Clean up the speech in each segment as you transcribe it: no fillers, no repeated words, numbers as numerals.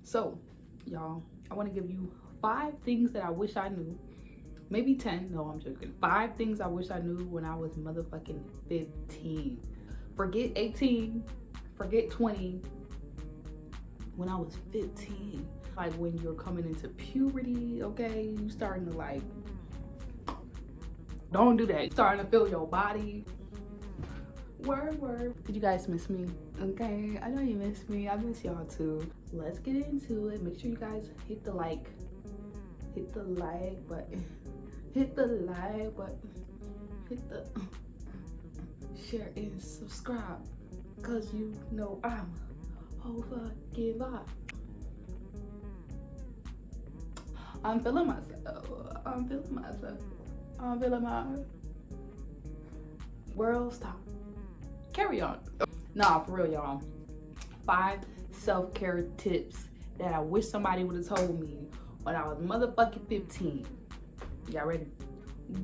So, y'all, I want to give you 5 things that I wish I knew. Maybe 10. No, I'm joking. 5 things I wish I knew when I was motherfucking 15. Forget 18. Forget 20. When I was 15. Like when you're coming into puberty, okay? You starting to like, don't do that. You're starting to feel your body. Word. Did you guys miss me? Okay, I know you miss me. I miss y'all too. Let's get into it. Make sure you guys hit the like button, hit the share and subscribe, cause you know I'm a whole fucking vibe. I'm feeling my world. Stop. Carry on. Nah, for real, y'all. 5 self-care tips that I wish somebody would have told me when I was motherfucking 15. Y'all ready?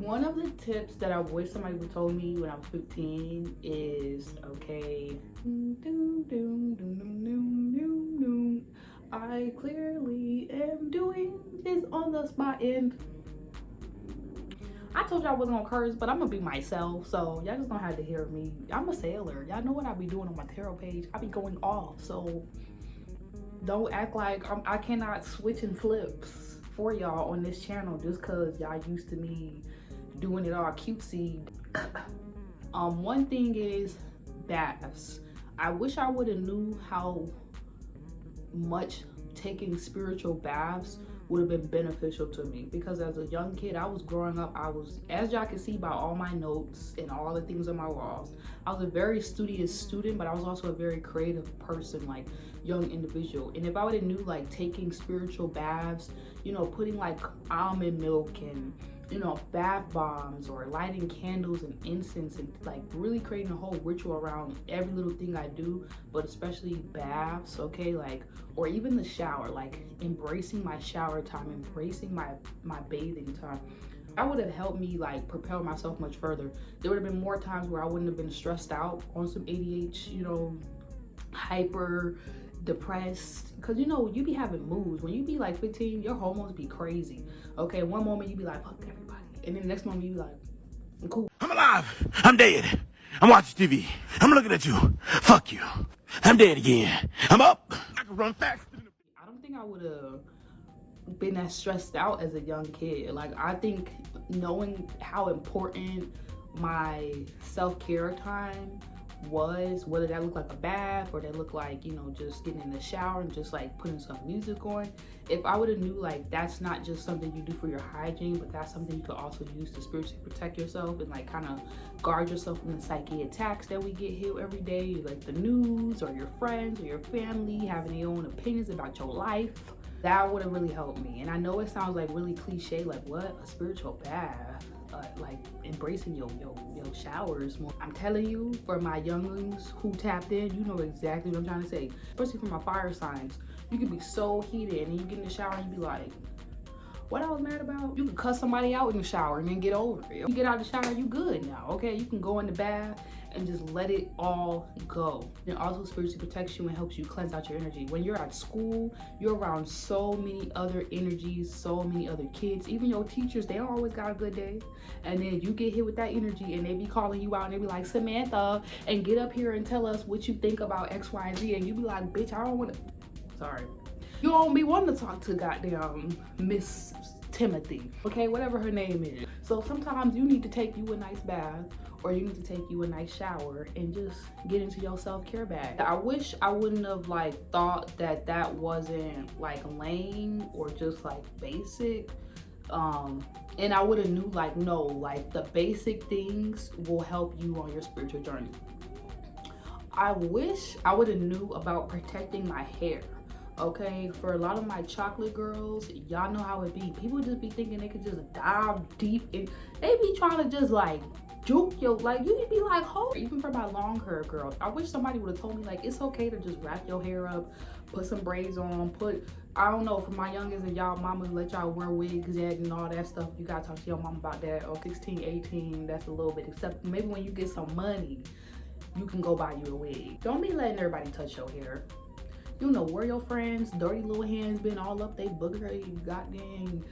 One of the tips that I wish somebody would have told me when I was 15 is, okay, I clearly am doing this on the spot, and I told y'all I wasn't gonna curse, but I'm gonna be myself, so y'all just don't have to hear me. I'm a sailor. Y'all know what I be doing on my tarot page. I be going off, so don't act like I cannot switch and flips for y'all on this channel just because y'all used to me doing it all cutesy. One thing is baths. I wish I would have knew how much taking spiritual baths would have been beneficial to me, because as a young kid, I was growing up, as y'all can see by all my notes and all the things on my walls, I was a very studious student, but I was also a very creative person, like young individual. And if I would have knew like taking spiritual baths, you know, putting like almond milk and, you know, bath bombs, or lighting candles and incense, and like really creating a whole ritual around every little thing I do, but especially baths, okay, like, or even the shower, like embracing my shower time, embracing my bathing time, that would have helped me like propel myself much further. There would have been more times where I wouldn't have been stressed out on some ADHD, you know, hyper depressed, because you know you be having moods when you be like 15. Your hormones be crazy, okay? One moment you be like fuck everybody, and then the next moment you be like I'm cool, I'm alive, I'm dead, I'm watching TV, I'm looking at you, fuck you, I'm dead again, I'm up, I can run faster than I don't think I would have been as stressed out as a young kid. Like, I think knowing how important my self-care time was, whether that looked like a bath or that looked like, you know, just getting in the shower and just like putting some music on, if I would have knew like that's not just something you do for your hygiene, but that's something you could also use to spiritually protect yourself and like kind of guard yourself from the psyche attacks that we get hit every day, like the news or your friends or your family having their own opinions about your life, that would have really helped me. And I know it sounds like really cliche, like what, a spiritual bath, like embracing your showers more. I'm telling you, for my younglings who tapped in, you know exactly what I'm trying to say. Especially for my fire signs, you can be so heated and you get in the shower and you be like, what I was mad about? You can cuss somebody out in the shower and then get over it. You get out of the shower, you good now, okay? You can go in the bath and just let it all go. It also spiritually protects you and helps you cleanse out your energy. When you're at school, you're around so many other energies, so many other kids. Even your teachers, they don't always got a good day. And then you get hit with that energy and they be calling you out and they be like, Samantha, and get up here and tell us what you think about X, Y, and Z. And you be like, bitch, I don't want to, sorry. You don't be wanting to talk to goddamn Miss Timothy, okay, whatever her name is. So sometimes you need to take you a nice bath, or you need to take you a nice shower and just get into your self-care bag. I wish I wouldn't have like thought that that wasn't like lame or just like basic. And I would have knew like, no, like the basic things will help you on your spiritual journey. I wish I would have knew about protecting my hair. Okay, for a lot of my chocolate girls, y'all know how it be. People just be thinking they could just dive deep and they be trying to just like juke your, like you be like, oh, even for my long hair girl, I wish somebody would have told me like it's okay to just wrap your hair up, put some braids on, I don't know, for my youngest and y'all mamas let y'all wear wigs and all that stuff. You gotta talk to your mom about that. Or 16, 18, that's a little bit, except maybe when you get some money, you can go buy you a wig. Don't be letting everybody touch your hair. You know where your friends' dirty little hands been all up they booger, goddamn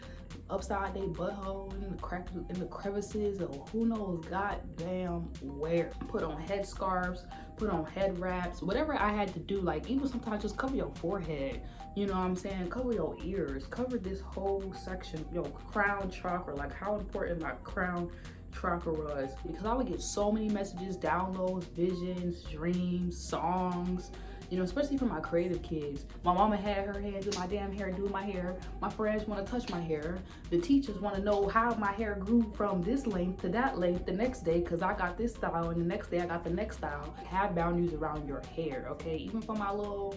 upside they butthole in the crevices, or who knows goddamn where. Put on headscarves, put on head wraps, whatever I had to do. Like even sometimes just cover your forehead. You know what I'm saying? Cover your ears, cover this whole section, your crown chakra, like how important my crown chakra was, because I would get so many messages, downloads, visions, dreams, songs, you know, especially from my creative kids. My mama had her hands in my damn hair doing my hair. My friends want to touch my hair. The teachers want to know how my hair grew from this length to that length the next day, because I got this style and the next day I got the next style. Have boundaries around your hair, okay? Even for my little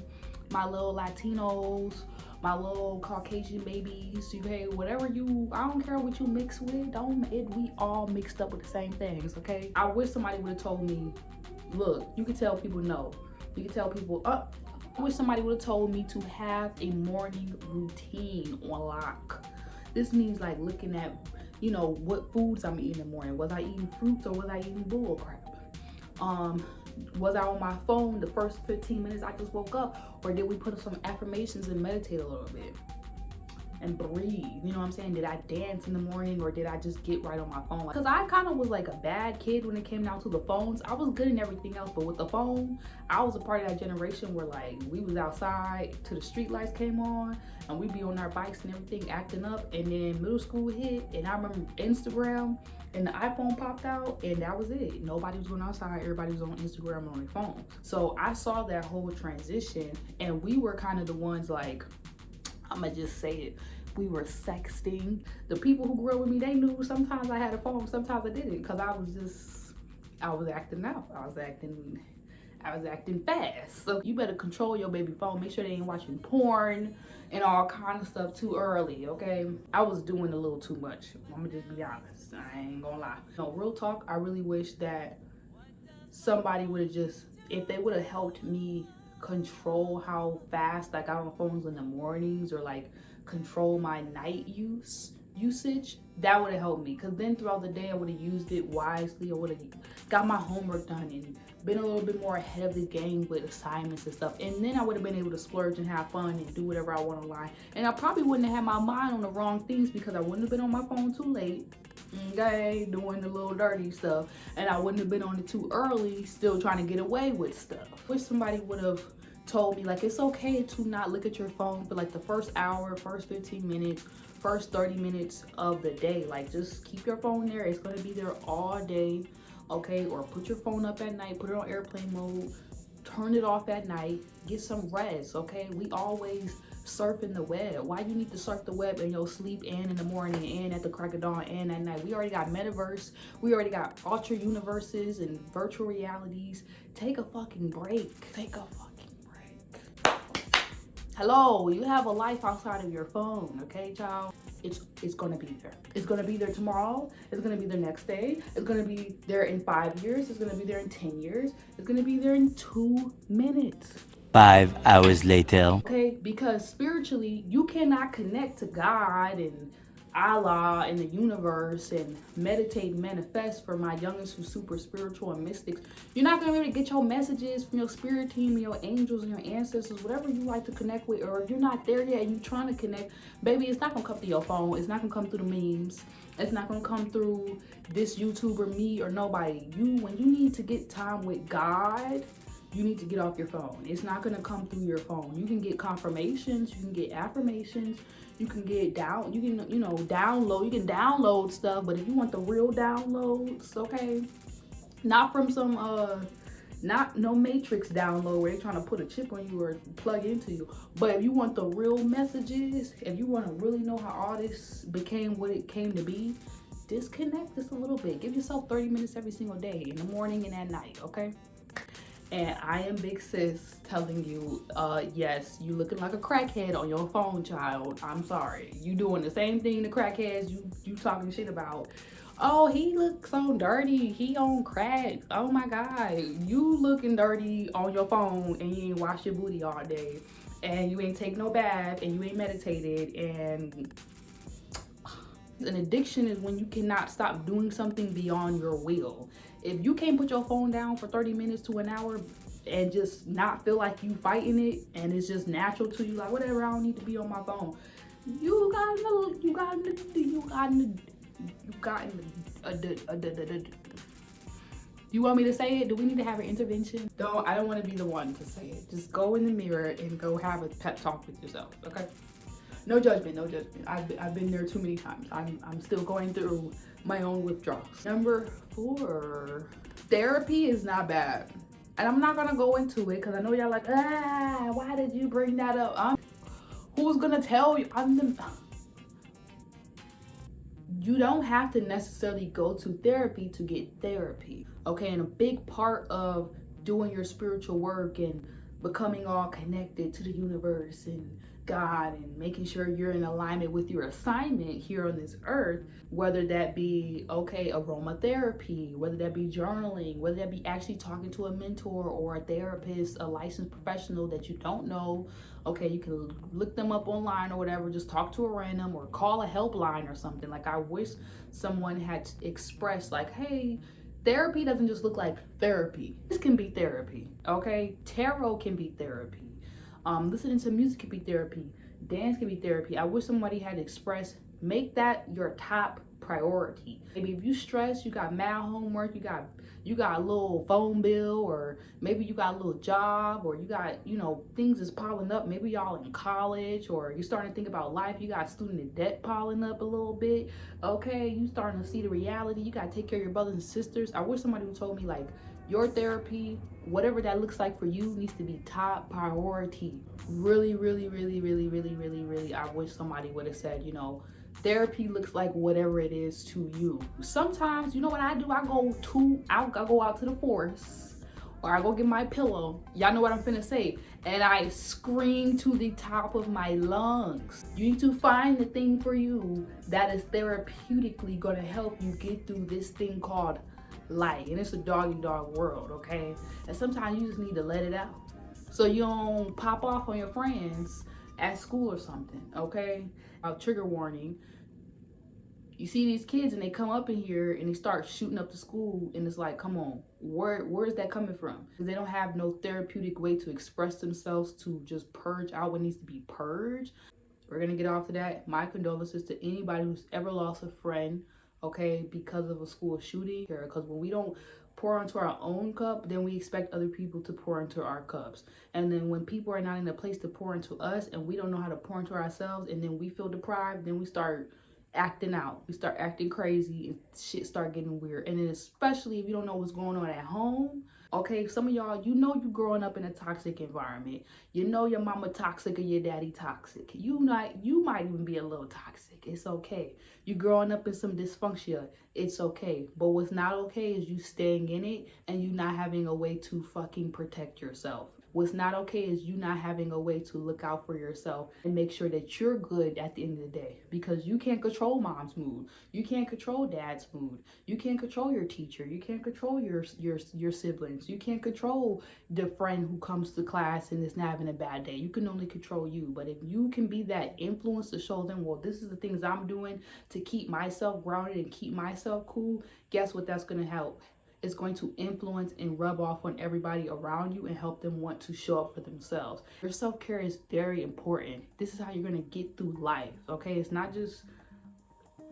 Latinos, my little Caucasian babies, okay, whatever you, I don't care what you mix with, we all mixed up with the same things, okay? I wish somebody would have told me, look, you can tell people no. You can tell people, I wish somebody would have told me to have a morning routine on lock. This means like looking at, you know, what foods I'm eating in the morning. Was I eating fruits or was I eating bull crap? Was I on my phone the first 15 minutes I just woke up, or did we put some affirmations and meditate a little bit and breathe? You know what I'm saying? Did I dance in the morning, or did I just get right on my phone? Because I kind of was like a bad kid when it came down to the phones. I was good in everything else, but with the phone, I was a part of that generation where like we was outside till the street lights came on and we'd be on our bikes and everything acting up, and then middle school hit and I remember Instagram and the iPhone popped out, and that was it. Nobody was going outside, everybody was on Instagram on their phones. So I saw that whole transition, and we were kind of the ones like, I'ma just say it, we were sexting. The people who grew up with me, they knew sometimes I had a phone, sometimes I didn't, because I was acting out. I was acting fast. So you better control your baby phone. Make sure they ain't watching porn and all kind of stuff too early, okay? I was doing a little too much. I'ma just be honest. I ain't gonna lie. No, real talk, I really wish that somebody would have just, if they would have helped me control how fast I got on phones in the mornings, or like control my night usage, that would have helped me. Because then throughout the day I would have used it wisely. I would have got my homework done and been a little bit more ahead of the game with assignments and stuff, and then I would have been able to splurge and have fun and do whatever I want online. And I probably wouldn't have had my mind on the wrong things, because I wouldn't have been on my phone too late, okay, doing the little dirty stuff, and I wouldn't have been on it too early, still trying to get away with stuff. Wish somebody would have told me like it's okay to not look at your phone for like the first hour, first 15 minutes, first 30 minutes of the day. Like just keep your phone there. It's going to be there all day, okay? Or put your phone up at night, put it on airplane mode, turn it off at night, get some rest, okay? We always surfing the web. Why you need to surf the web in your sleep and in the morning and at the crack of dawn and at night? We already got metaverse, we already got ultra universes and virtual realities. Take a fucking break. Take a fucking break. Hello, you have a life outside of your phone, okay, child? It's gonna be there. It's gonna be there tomorrow. It's gonna be there next day. It's gonna be there in 5 years. It's gonna be there in 10 years. It's gonna be there in 2 minutes. 5 hours later. Okay, because spiritually, you cannot connect to God and Allah and the universe and meditate and manifest. For my youngest who's super spiritual and mystics, you're not gonna be able to get your messages from your spirit team and your angels and your ancestors, whatever you like to connect with. Or if you're not there yet and you're trying to connect, baby, it's not gonna come through your phone. It's not gonna come through the memes. It's not gonna come through this YouTuber, me, or nobody. When you need to get time with God, you need to get off your phone. It's not gonna come through your phone. You can get confirmations, you can get affirmations, you can get download, you can download stuff, but if you want the real downloads, okay, not from some not no matrix download where they're trying to put a chip on you or plug into you, but if you want the real messages, if you want to really know how all this became what it came to be, disconnect just a little bit. Give yourself 30 minutes every single day, in the morning and at night, okay? And I am Big Sis telling you, yes, you looking like a crackhead on your phone, child. I'm sorry. You doing the same thing the crackheads you talking shit about. Oh, he looks so dirty. He on crack. Oh my God. You looking dirty on your phone and you ain't wash your booty all day. And you ain't take no bath and you ain't meditated. And an addiction is when you cannot stop doing something beyond your will. If you can't put your phone down for 30 minutes to an hour, and just not feel like you fighting it, and it's just natural to you, like whatever, I don't need to be on my phone. You want me to say it? Do we need to have an intervention? No, I don't want to be the one to say it. Just go in the mirror and go have a pep talk with yourself, okay? No judgment, no judgment. I've been there too many times. I'm still going through my own withdrawals. Number 4, therapy is not bad. And I'm not gonna go into it because I know y'all like, why did you bring that up? Who's gonna tell you? You don't have to necessarily go to therapy to get therapy, okay? And a big part of doing your spiritual work and becoming all connected to the universe and God and making sure you're in alignment with your assignment here on this earth, whether that be, okay, aromatherapy, whether that be journaling, whether that be actually talking to a mentor or a therapist, a licensed professional that you don't know, okay, you can look them up online or whatever, just talk to a random or call a helpline or something. Like, I wish someone had expressed like, hey, therapy doesn't just look like therapy. This can be therapy, okay? Tarot can be therapy. Listening to music can be therapy. Dance can be therapy. I wish somebody had expressed, make that your top priority. Maybe if you stress, you got mad homework, you got a little phone bill, or maybe you got a little job, or you got, you know, things is piling up. Maybe y'all in college, or you're starting to think about life. You got student debt piling up a little bit. Okay, you starting to see the reality. You got to take care of your brothers and sisters. I wish somebody would told me like, your therapy, whatever that looks like for you, needs to be top priority. Really, really, really, really, really, really, really, I wish somebody would have said, you know, therapy looks like whatever it is to you. Sometimes, you know what I do? I go out to the forest, or I go get my pillow. Y'all know what I'm finna say. And I scream to the top of my lungs. You need to find the thing for you that is therapeutically gonna help you get through this thing called life. And it's a dog world, okay? And sometimes you just need to let it out, so you don't pop off on your friends at school or something, okay? Trigger warning. You see these kids and they come up in here and they start shooting up the school, and it's like, come on, where is that coming from? Because they don't have no therapeutic way to express themselves, to just purge out what needs to be purged. We're gonna get off to that. My condolences to anybody who's ever lost a friend, okay, because of a school shooting. Because when we don't pour into our own cup, then we expect other people to pour into our cups. And then when people are not in a place to pour into us, and we don't know how to pour into ourselves, and then we feel deprived, then we start acting out. We start acting crazy, and shit start getting weird. And then especially if you don't know what's going on at home. Okay, some of y'all, you know you growing up in a toxic environment. You know your mama toxic or your daddy toxic. You might even be a little toxic. It's okay. You growing up in some dysfunction. It's okay. But what's not okay is you staying in it and you not having a way to fucking protect yourself. What's not okay is you not having a way to look out for yourself and make sure that you're good at the end of the day. Because you can't control mom's mood. You can't control dad's mood. You can't control your teacher. You can't control your siblings. You can't control the friend who comes to class and is not having a bad day. You can only control you. But if you can be that influence to show them, well, this is the things I'm doing to keep myself grounded and keep myself cool, guess what that's going to help? It's going to influence and rub off on everybody around you and help them want to show up for themselves. Your self-care is very important. This is how you're going to get through life, okay? It's not just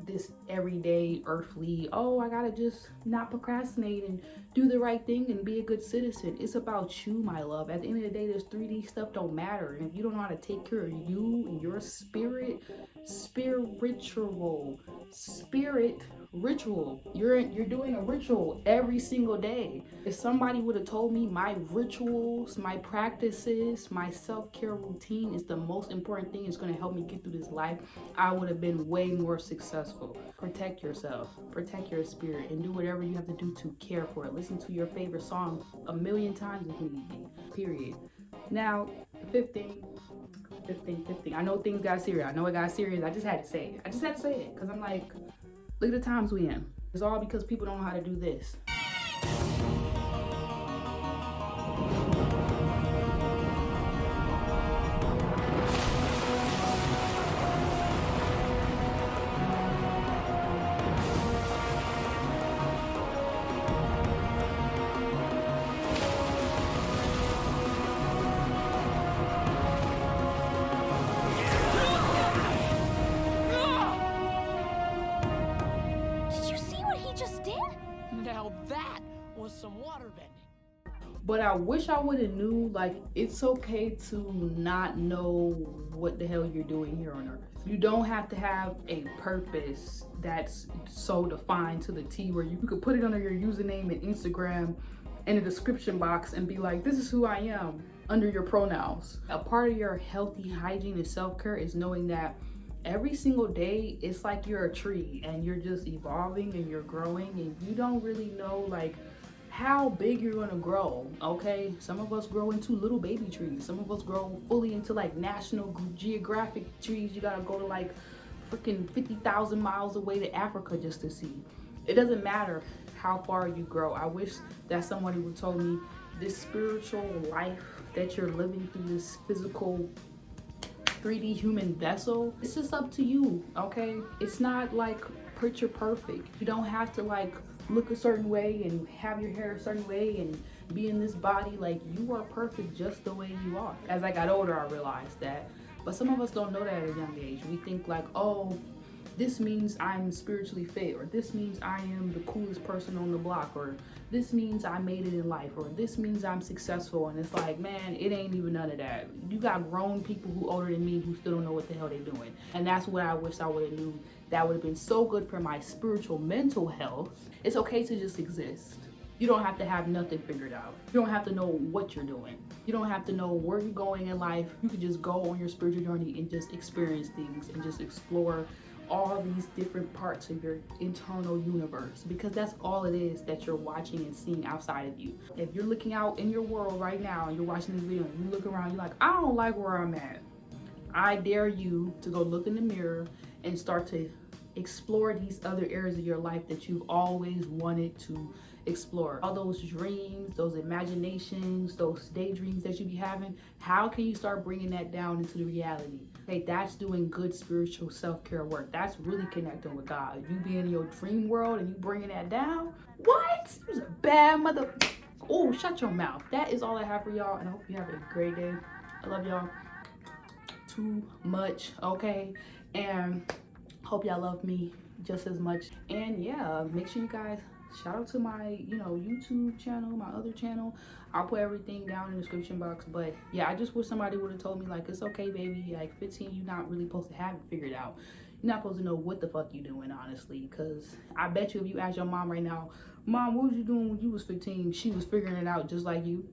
this everyday earthly, oh, I gotta just not procrastinate and do the right thing and be a good citizen. It's about you, my love. At the end of the day, this 3D stuff don't matter. And if you don't know how to take care of you and your spirit ritual, you're doing a ritual every single day. If somebody would have told me my rituals, my practices, my self-care routine is the most important thing, is going to help me get through this life, I would have been way more successful. Protect yourself, protect your spirit, and do whatever you have to do to care for it. Listen to your favorite song 1,000,000 times if need be, period. Now, 15. I know things got serious. I know it got serious. I just had to say it. Because I'm like, look at the times we in. It's all because people don't know how to do this. Now that was some water bending. But I wish I would have knew, like, it's okay to not know what the hell you're doing here on earth. You don't have to have a purpose that's so defined to the T where you could put it under your username and Instagram in the description box and be like, this is who I am under your pronouns. A part of your healthy hygiene and self-care is knowing that every single day it's like you're a tree and you're just evolving and you're growing, and you don't really know like how big you're gonna grow. Okay, some of us grow into little baby trees, some of us grow fully into like National Geographic trees. You gotta go to like freaking 50,000 miles away to Africa just to see. It doesn't matter how far you grow. I wish that somebody would told me this spiritual life that you're living through this physical 3D human vessel, it's just up to you. Okay, it's not like picture perfect. You don't have to like look a certain way and have your hair a certain way and be in this body. Like, you are perfect just the way you are. As I got older, I realized that, but some of us don't know that at a young age. We think like, oh, this means I'm spiritually fit, or this means I am the coolest person on the block, or this means I made it in life, or this means I'm successful. And it's like, man, it ain't even none of that. You got grown people who older than me who still don't know what the hell they're doing. And that's what I wish I would have knew. That would have been so good for my spiritual mental health. It's okay to just exist. You don't have to have nothing figured out. You don't have to know what you're doing. You don't have to know where you're going in life. You can just go on your spiritual journey and just experience things and just explore all these different parts of your internal universe, because that's all it is that you're watching and seeing outside of you. If you're looking out in your world right now and you're watching this video and you look around, you're like, I don't like where I'm at. I dare you to go look in the mirror and start to explore these other areas of your life that you've always wanted to explore. All those dreams, those imaginations, those daydreams that you be having, how can you start bringing that down into the reality? Hey, that's doing good spiritual self-care work. That's really connecting with God. You be in your dream world and you bringing that down? What? You was a bad mother. Oh, shut your mouth. That is all I have for y'all, and I hope you have a great day. I love y'all too much, okay? And hope y'all love me just as much. And yeah, make sure you guys shout out to my, YouTube channel, my other channel. I'll put everything down in the description box. But yeah, I just wish somebody would have told me like, it's okay, baby. Like 15, you're not really supposed to have it figured out. You're not supposed to know what the fuck you doing, honestly. Because I bet you if you ask your mom right now, Mom, what was you doing when you was 15? She was figuring it out just like you.